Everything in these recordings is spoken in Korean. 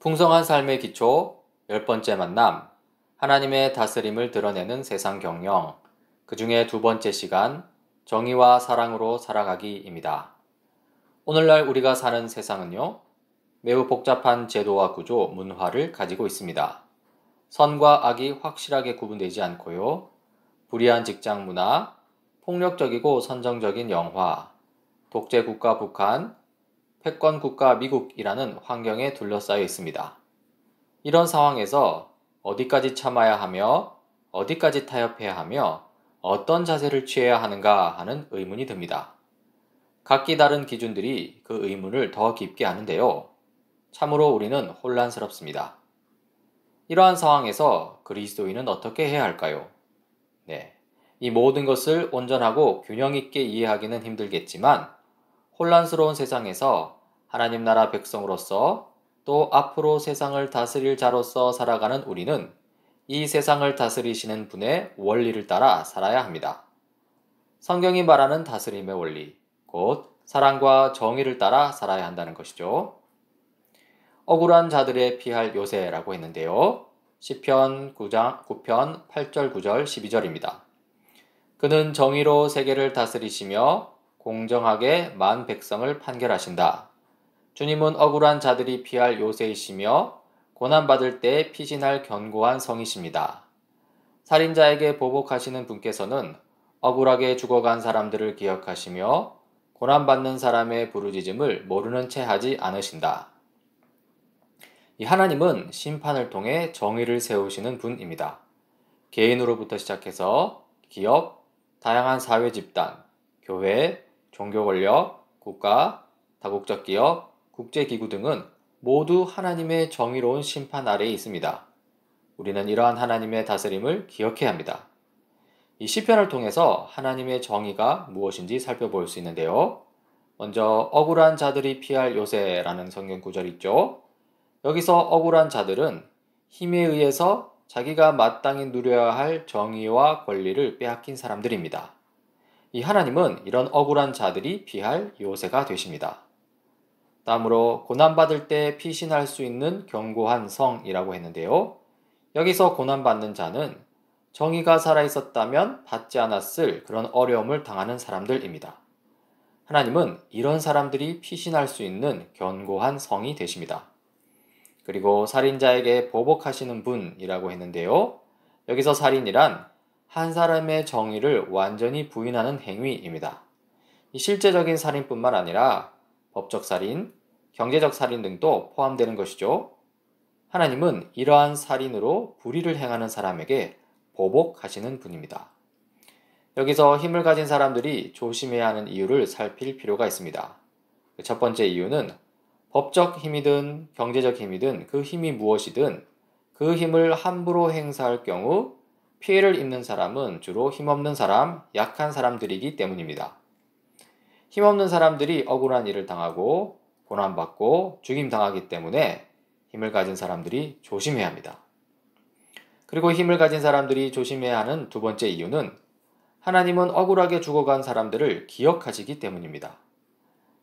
풍성한 삶의 기초, 10번째 만남, 하나님의 다스림을 드러내는 세상 경영, 그 중에 두 번째 시간, 정의와 사랑으로 살아가기입니다. 오늘날 우리가 사는 세상은요, 매우 복잡한 제도와 구조, 문화를 가지고 있습니다. 선과 악이 확실하게 구분되지 않고요, 불의한 직장 문화, 폭력적이고 선정적인 영화, 독재 국가 북한, 패권 국가 미국이라는 환경에 둘러싸여 있습니다. 이런 상황에서 어디까지 참아야 하며 어디까지 타협해야 하며 어떤 자세를 취해야 하는가 하는 의문이 듭니다. 각기 다른 기준들이 그 의문을 더 깊게 하는데요. 참으로 우리는 혼란스럽습니다. 이러한 상황에서 그리스도인은 어떻게 해야 할까요? 네. 이 모든 것을 온전하고 균형 있게 이해하기는 힘들겠지만 혼란스러운 세상에서 하나님 나라 백성으로서 또 앞으로 세상을 다스릴 자로서 살아가는 우리는 이 세상을 다스리시는 분의 원리를 따라 살아야 합니다. 성경이 말하는 다스림의 원리, 곧 사랑과 정의를 따라 살아야 한다는 것이죠. 억울한 자들의 피할 요새라고 했는데요. 시편 9편 8절 9절 12절입니다. 그는 정의로 세계를 다스리시며 공정하게 만 백성을 판결하신다. 주님은 억울한 자들이 피할 요새이시며 고난받을 때 피신할 견고한 성이십니다. 살인자에게 보복하시는 분께서는 억울하게 죽어간 사람들을 기억하시며 고난받는 사람의 부르짖음을 모르는 채 하지 않으신다. 이 하나님은 심판을 통해 정의를 세우시는 분입니다. 개인으로부터 시작해서 기업, 다양한 사회 집단, 교회, 종교 권력, 국가, 다국적 기업, 국제기구 등은 모두 하나님의 정의로운 심판 아래에 있습니다. 우리는 이러한 하나님의 다스림을 기억해야 합니다. 이 시편을 통해서 하나님의 정의가 무엇인지 살펴볼 수 있는데요. 먼저 억울한 자들이 피할 요새라는 성경 구절이 있죠. 여기서 억울한 자들은 힘에 의해서 자기가 마땅히 누려야 할 정의와 권리를 빼앗긴 사람들입니다. 이 하나님은 이런 억울한 자들이 피할 요새가 되십니다. 다음으로 고난받을 때 피신할 수 있는 견고한 성이라고 했는데요. 여기서 고난받는 자는 정의가 살아있었다면 받지 않았을 그런 어려움을 당하는 사람들입니다. 하나님은 이런 사람들이 피신할 수 있는 견고한 성이 되십니다. 그리고 살인자에게 보복하시는 분이라고 했는데요. 여기서 살인이란 한 사람의 정의를 완전히 부인하는 행위입니다. 이 실제적인 살인뿐만 아니라 법적 살인, 경제적 살인 등도 포함되는 것이죠. 하나님은 이러한 살인으로 불의를 행하는 사람에게 보복하시는 분입니다. 여기서 힘을 가진 사람들이 조심해야 하는 이유를 살필 필요가 있습니다. 첫 번째 이유는 법적 힘이든 경제적 힘이든 그 힘이 무엇이든 그 힘을 함부로 행사할 경우 피해를 입는 사람은 주로 힘없는 사람, 약한 사람들이기 때문입니다. 힘없는 사람들이 억울한 일을 당하고 고난받고 죽임당하기 때문에 힘을 가진 사람들이 조심해야 합니다. 그리고 힘을 가진 사람들이 조심해야 하는 두 번째 이유는 하나님은 억울하게 죽어간 사람들을 기억하시기 때문입니다.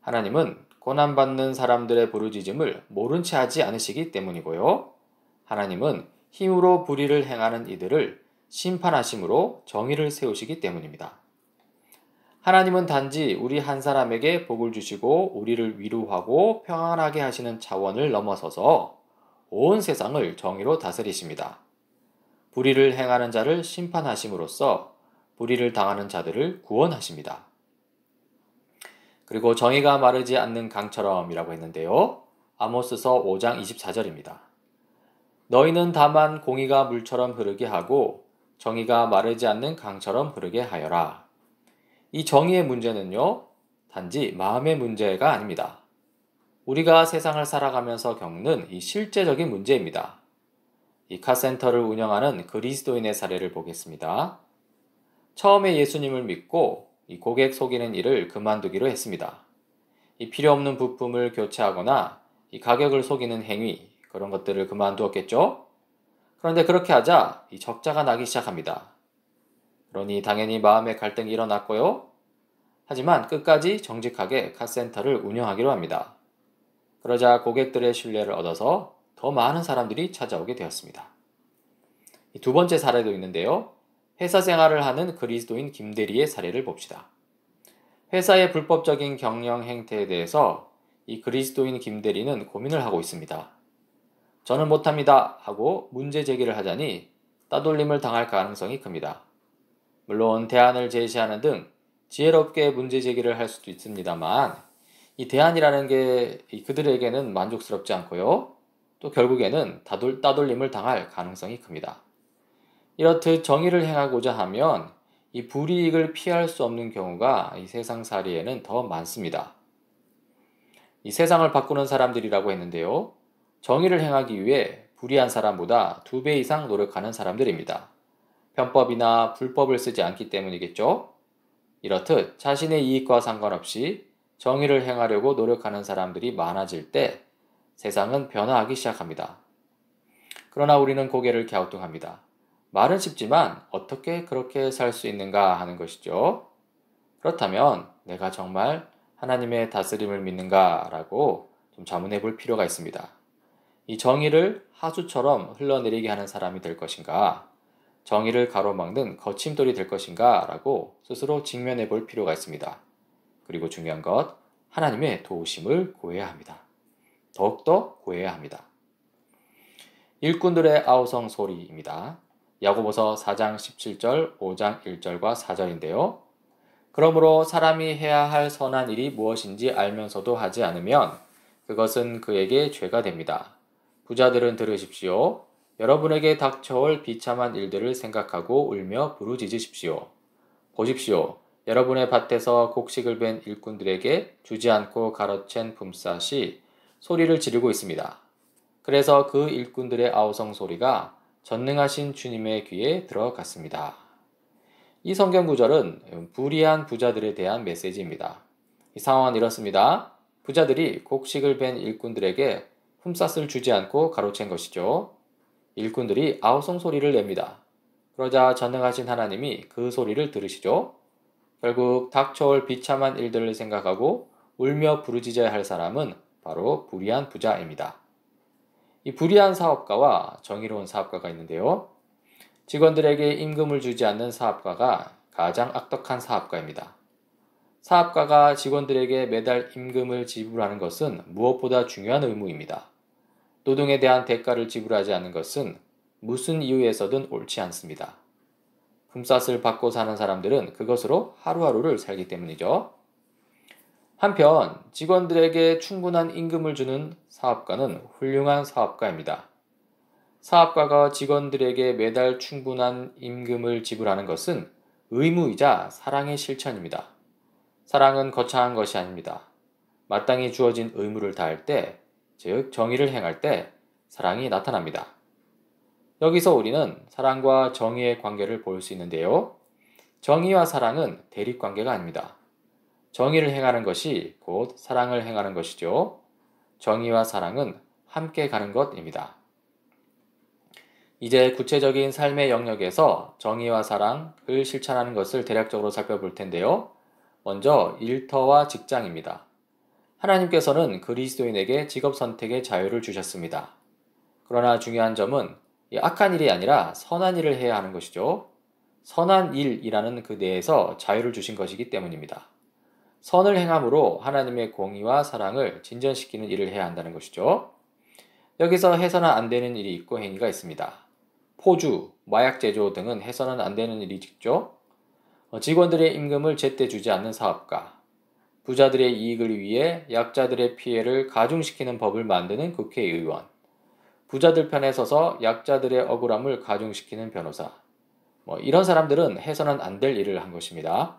하나님은 고난받는 사람들의 부르짖음을 모른 채 하지 않으시기 때문이고요. 하나님은 힘으로 불의를 행하는 이들을 심판하심으로 정의를 세우시기 때문입니다. 하나님은 단지 우리 한 사람에게 복을 주시고 우리를 위로하고 평안하게 하시는 차원을 넘어서서 온 세상을 정의로 다스리십니다. 불의를 행하는 자를 심판하심으로써 불의를 당하는 자들을 구원하십니다. 그리고 정의가 마르지 않는 강처럼이라고 했는데요. 아모스서 5장 24절입니다. 너희는 다만 공의가 물처럼 흐르게 하고 정의가 마르지 않는 강처럼 흐르게 하여라. 이 정의의 문제는요, 단지 마음의 문제가 아닙니다. 우리가 세상을 살아가면서 겪는 이 실제적인 문제입니다. 이 카센터를 운영하는 그리스도인의 사례를 보겠습니다. 처음에 예수님을 믿고 이 고객 속이는 일을 그만두기로 했습니다. 이 필요 없는 부품을 교체하거나 이 가격을 속이는 행위, 그런 것들을 그만두었겠죠? 그런데 그렇게 하자 이 적자가 나기 시작합니다. 그러니 당연히 마음의 갈등이 일어났고요. 하지만 끝까지 정직하게 카센터를 운영하기로 합니다. 그러자 고객들의 신뢰를 얻어서 더 많은 사람들이 찾아오게 되었습니다. 두 번째 사례도 있는데요. 회사 생활을 하는 그리스도인 김대리의 사례를 봅시다. 회사의 불법적인 경영 행태에 대해서 이 그리스도인 김대리는 고민을 하고 있습니다. 저는 못합니다 하고 문제 제기를 하자니 따돌림을 당할 가능성이 큽니다. 물론 대안을 제시하는 등 지혜롭게 문제 제기를 할 수도 있습니다만 이 대안이라는 게 그들에게는 만족스럽지 않고요. 또 결국에는 따돌림을 당할 가능성이 큽니다. 이렇듯 정의를 행하고자 하면 이 불이익을 피할 수 없는 경우가 이 세상살이에는 더 많습니다. 이 세상을 바꾸는 사람들이라고 했는데요. 정의를 행하기 위해 불의한 사람보다 2배 이상 노력하는 사람들입니다. 편법이나 불법을 쓰지 않기 때문이겠죠. 이렇듯 자신의 이익과 상관없이 정의를 행하려고 노력하는 사람들이 많아질 때 세상은 변화하기 시작합니다. 그러나 우리는 고개를 갸우뚱합니다. 말은 쉽지만 어떻게 그렇게 살 수 있는가 하는 것이죠. 그렇다면 내가 정말 하나님의 다스림을 믿는가라고 좀 자문해 볼 필요가 있습니다. 이 정의를 하수처럼 흘러내리게 하는 사람이 될 것인가? 정의를 가로막는 거침돌이 될 것인가? 라고 스스로 직면해 볼 필요가 있습니다. 그리고 중요한 것, 하나님의 도우심을 구해야 합니다. 더욱더 구해야 합니다. 일꾼들의 아우성 소리입니다. 야고보서 4장 17절, 5장 1절과 4절인데요. 그러므로 사람이 해야 할 선한 일이 무엇인지 알면서도 하지 않으면 그것은 그에게 죄가 됩니다. 부자들은 들으십시오. 여러분에게 닥쳐올 비참한 일들을 생각하고 울며 부르짖으십시오. 보십시오. 여러분의 밭에서 곡식을 벤 일꾼들에게 주지 않고 가로챈 품삯이 소리를 지르고 있습니다. 그래서 그 일꾼들의 아우성 소리가 전능하신 주님의 귀에 들어갔습니다. 이 성경 구절은 불의한 부자들에 대한 메시지입니다. 이 상황은 이렇습니다. 부자들이 곡식을 벤 일꾼들에게 품삯을 주지 않고 가로챈 것이죠. 일꾼들이 아우성 소리를 냅니다. 그러자 전능하신 하나님이 그 소리를 들으시죠. 결국 닥쳐올 비참한 일들을 생각하고 울며 부르짖어야 할 사람은 바로 불의한 부자입니다. 이 불의한 사업가와 정의로운 사업가가 있는데요. 직원들에게 임금을 주지 않는 사업가가 가장 악덕한 사업가입니다. 사업가가 직원들에게 매달 임금을 지불하는 것은 무엇보다 중요한 의무입니다. 노동에 대한 대가를 지불하지 않는 것은 무슨 이유에서든 옳지 않습니다. 품삯을 받고 사는 사람들은 그것으로 하루하루를 살기 때문이죠. 한편 직원들에게 충분한 임금을 주는 사업가는 훌륭한 사업가입니다. 사업가가 직원들에게 매달 충분한 임금을 지불하는 것은 의무이자 사랑의 실천입니다. 사랑은 거창한 것이 아닙니다. 마땅히 주어진 의무를 다할 때, 즉 정의를 행할 때 사랑이 나타납니다. 여기서 우리는 사랑과 정의의 관계를 볼 수 있는데요. 정의와 사랑은 대립관계가 아닙니다. 정의를 행하는 것이 곧 사랑을 행하는 것이죠. 정의와 사랑은 함께 가는 것입니다. 이제 구체적인 삶의 영역에서 정의와 사랑을 실천하는 것을 대략적으로 살펴볼 텐데요. 먼저 일터와 직장입니다. 하나님께서는 그리스도인에게 직업 선택의 자유를 주셨습니다. 그러나 중요한 점은 악한 일이 아니라 선한 일을 해야 하는 것이죠. 선한 일이라는 그 내에서 자유를 주신 것이기 때문입니다. 선을 행함으로 하나님의 공의와 사랑을 진전시키는 일을 해야 한다는 것이죠. 여기서 해서는 안 되는 일이 있고 행위가 있습니다. 포주, 마약 제조 등은 해서는 안 되는 일이죠. 직원들의 임금을 제때 주지 않는 사업가, 부자들의 이익을 위해 약자들의 피해를 가중시키는 법을 만드는 국회의원, 부자들 편에 서서 약자들의 억울함을 가중시키는 변호사, 이런 사람들은 해서는 안 될 일을 한 것입니다.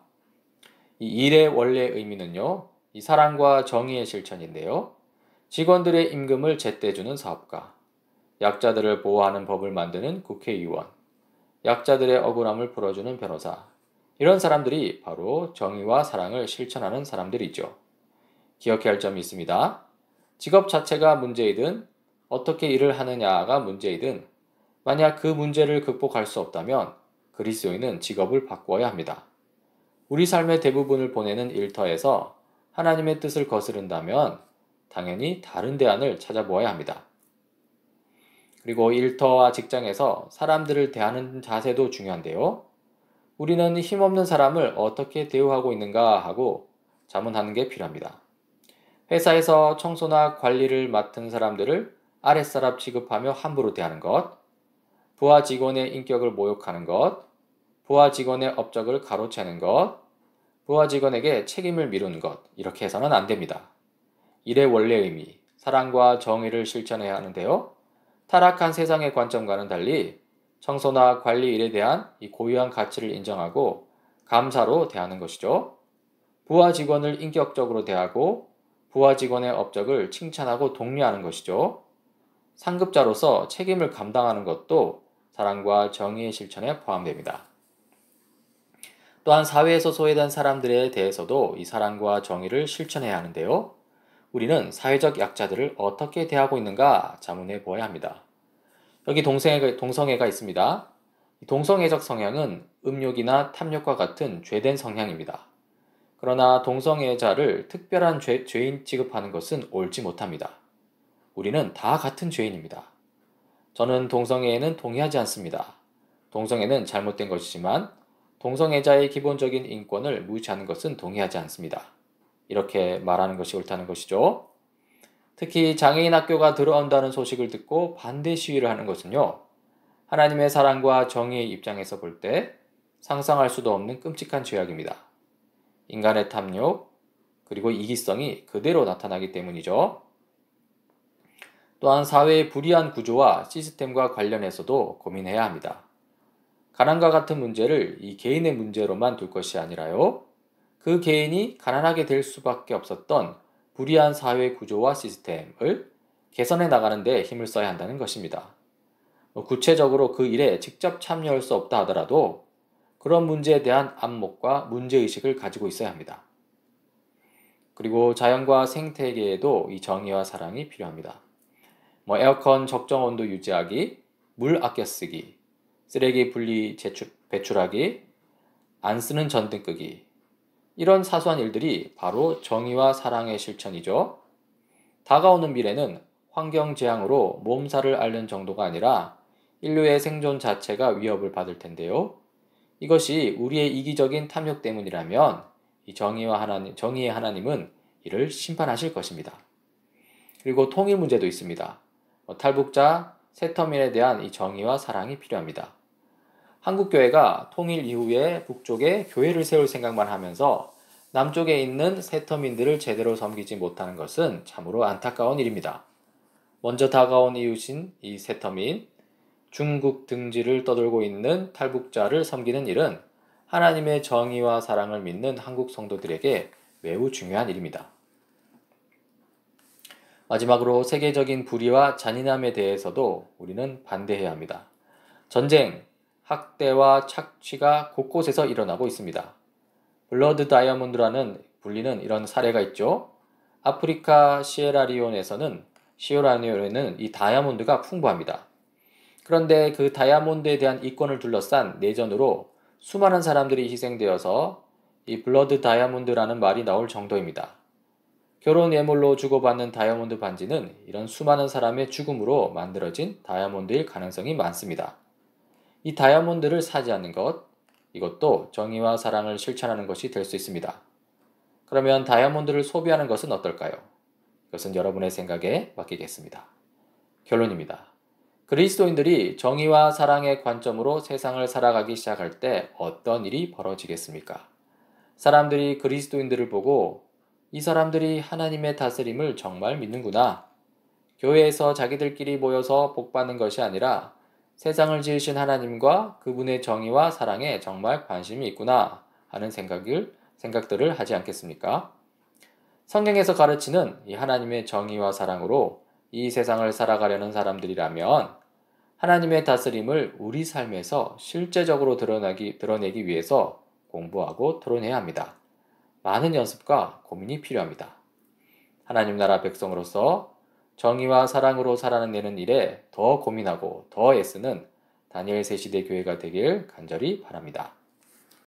이 일의 원래 의미는요, 이 사랑과 정의의 실천인데요. 직원들의 임금을 제때 주는 사업가, 약자들을 보호하는 법을 만드는 국회의원, 약자들의 억울함을 풀어주는 변호사, 이런 사람들이 바로 정의와 사랑을 실천하는 사람들이죠. 기억해야 할 점이 있습니다. 직업 자체가 문제이든 어떻게 일을 하느냐가 문제이든 만약 그 문제를 극복할 수 없다면 그리스도인은 직업을 바꾸어야 합니다. 우리 삶의 대부분을 보내는 일터에서 하나님의 뜻을 거스른다면 당연히 다른 대안을 찾아보아야 합니다. 그리고 일터와 직장에서 사람들을 대하는 자세도 중요한데요. 우리는 힘없는 사람을 어떻게 대우하고 있는가 하고 자문하는 게 필요합니다. 회사에서 청소나 관리를 맡은 사람들을 아랫사람 취급하며 함부로 대하는 것, 부하 직원의 인격을 모욕하는 것, 부하 직원의 업적을 가로채는 것, 부하 직원에게 책임을 미루는 것, 이렇게 해서는 안 됩니다. 일의 원래 의미, 사랑과 정의를 실천해야 하는데요. 타락한 세상의 관점과는 달리 청소나 관리 일에 대한 이 고유한 가치를 인정하고 감사로 대하는 것이죠. 부하 직원을 인격적으로 대하고 부하 직원의 업적을 칭찬하고 독려하는 것이죠. 상급자로서 책임을 감당하는 것도 사랑과 정의의 실천에 포함됩니다. 또한 사회에서 소외된 사람들에 대해서도 이 사랑과 정의를 실천해야 하는데요. 우리는 사회적 약자들을 어떻게 대하고 있는가 자문해 보아야 합니다. 여기 동성애가 있습니다. 동성애적 성향은 음욕이나 탐욕과 같은 죄된 성향입니다. 그러나 동성애자를 특별한 죄인 취급하는 것은 옳지 못합니다. 우리는 다 같은 죄인입니다. 저는 동성애에는 동의하지 않습니다. 동성애는 잘못된 것이지만 동성애자의 기본적인 인권을 무시하는 것은 동의하지 않습니다. 이렇게 말하는 것이 옳다는 것이죠. 특히 장애인 학교가 들어온다는 소식을 듣고 반대 시위를 하는 것은요. 하나님의 사랑과 정의의 입장에서 볼 때 상상할 수도 없는 끔찍한 죄악입니다. 인간의 탐욕, 그리고 이기성이 그대로 나타나기 때문이죠. 또한 사회의 불이한 구조와 시스템과 관련해서도 고민해야 합니다. 가난과 같은 문제를 이 개인의 문제로만 둘 것이 아니라요. 그 개인이 가난하게 될 수밖에 없었던 불이한 사회 구조와 시스템을 개선해 나가는 데 힘을 써야 한다는 것입니다. 구체적으로 그 일에 직접 참여할 수 없다 하더라도 그런 문제에 대한 안목과 문제의식을 가지고 있어야 합니다. 그리고 자연과 생태계에도 이 정의와 사랑이 필요합니다. 에어컨 적정 온도 유지하기, 물 아껴 쓰기, 쓰레기 분리 배출하기, 안 쓰는 전등 끄기. 이런 사소한 일들이 바로 정의와 사랑의 실천이죠. 다가오는 미래는 환경재앙으로 몸살을 앓는 정도가 아니라 인류의 생존 자체가 위협을 받을 텐데요. 이것이 우리의 이기적인 탐욕 때문이라면 이 정의의 하나님은 이를 심판하실 것입니다. 그리고 통일 문제도 있습니다. 탈북자, 세터민에 대한 이 정의와 사랑이 필요합니다. 한국교회가 통일 이후에 북쪽에 교회를 세울 생각만 하면서 남쪽에 있는 세터민들을 제대로 섬기지 못하는 것은 참으로 안타까운 일입니다. 먼저 다가온 이웃인 이 세터민, 중국 등지를 떠돌고 있는 탈북자를 섬기는 일은 하나님의 정의와 사랑을 믿는 한국 성도들에게 매우 중요한 일입니다. 마지막으로 세계적인 불의와 잔인함에 대해서도 우리는 반대해야 합니다. 전쟁, 학대와 착취가 곳곳에서 일어나고 있습니다. 블러드 다이아몬드라는 불리는 이런 사례가 있죠. 아프리카 시에라리온에는 이 다이아몬드가 풍부합니다. 그런데 그 다이아몬드에 대한 이권을 둘러싼 내전으로 수많은 사람들이 희생되어서 이 블러드 다이아몬드라는 말이 나올 정도입니다. 결혼 예물로 주고받는 다이아몬드 반지는 이런 수많은 사람의 죽음으로 만들어진 다이아몬드일 가능성이 많습니다. 이 다이아몬드를 사지 않는 것, 이것도 정의와 사랑을 실천하는 것이 될 수 있습니다. 그러면 다이아몬드를 소비하는 것은 어떨까요? 이것은 여러분의 생각에 맡기겠습니다. 결론입니다. 그리스도인들이 정의와 사랑의 관점으로 세상을 살아가기 시작할 때 어떤 일이 벌어지겠습니까? 사람들이 그리스도인들을 보고 이 사람들이 하나님의 다스림을 정말 믿는구나. 교회에서 자기들끼리 모여서 복받는 것이 아니라 세상을 지으신 하나님과 그분의 정의와 사랑에 정말 관심이 있구나 하는 생각들을 하지 않겠습니까? 성경에서 가르치는 이 하나님의 정의와 사랑으로 이 세상을 살아가려는 사람들이라면 하나님의 다스림을 우리 삶에서 실제적으로 드러내기 위해서 공부하고 토론해야 합니다. 많은 연습과 고민이 필요합니다. 하나님 나라 백성으로서 정의와 사랑으로 살아내는 일에 더 고민하고 더 애쓰는 다니엘 새 시대 교회가 되길 간절히 바랍니다.